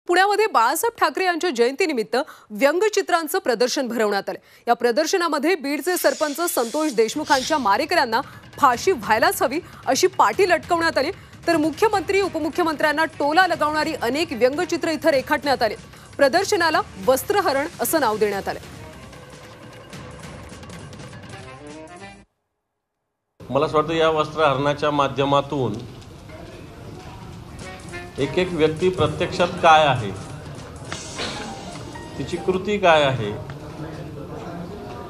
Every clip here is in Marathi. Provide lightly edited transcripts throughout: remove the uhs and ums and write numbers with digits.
पुण्यामध्ये बाळासाहेब ठाकरे यांच्या जयंतीनिमित्त व्यंगचित्रांचं प्रदर्शन भरवण्यात आलं। या प्रदर्शनामध्ये बीडचे सरपंच संतोष देशमुखांच्या मारेकऱ्यांना फाशी व्हायलाच हवी अशी पाटी लटकवण्यात आली। तर मुख्यमंत्री उपमुख्यमंत्र्यांना टोला लगावणारी अनेक व्यंगचित्र इथं रेखाटण्यात आली। प्रदर्शनाला वस्त्रहरण असं नाव देण्यात आलं। मला असं वाटतं या वस्त्रहरणाच्या माध्यमातून एक एक व्यक्ती प्रत्यक्षात काय आहे, तिची कृती काय आहे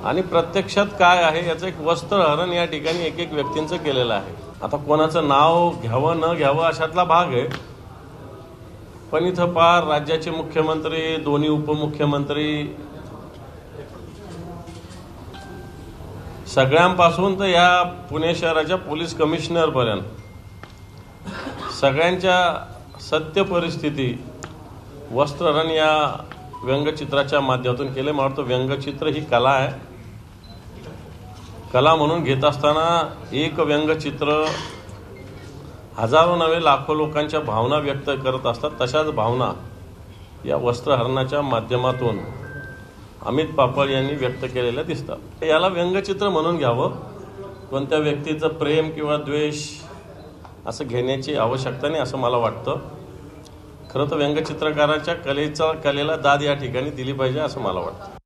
आणि प्रत्यक्षात काय आहे याचं एक वस्त्रहरण या ठिकाणी एक एक व्यक्तींचं केलेलं आहे। आता कोणाचं नाव घ्यावं न घ्यावं अशातला भाग आहे, पण इथं पार राज्याचे मुख्यमंत्री, दोन्ही उपमुख्यमंत्री, सगळ्यांपासून तर या पुणे शहराच्या पोलीस कमिशनर पर्यंत सगळ्यांच्या सत्य परिस्थिती वस्त्रहरण या व्यंगचित्राच्या माध्यमातून केले। मला वाटतं व्यंगचित्र ही कला आहे। कला म्हणून घेत असताना एक व्यंगचित्र हजारो नव्हे लाखो लोकांच्या भावना व्यक्त करत असतात। तशाच भावना या वस्त्रहरणाच्या माध्यमातून अमित पापड यांनी व्यक्त केलेल्या दिसतात। याला व्यंगचित्र म्हणून घ्यावं, कोणत्या व्यक्तीचं प्रेम किंवा द्वेष असं घेण्याची आवश्यकता नाही असं मला वाटतं। खरं तर व्यंगचित्रकाराच्या कलेला दाद या ठिकाणी दिली पाहिजे असं मला वाटतं।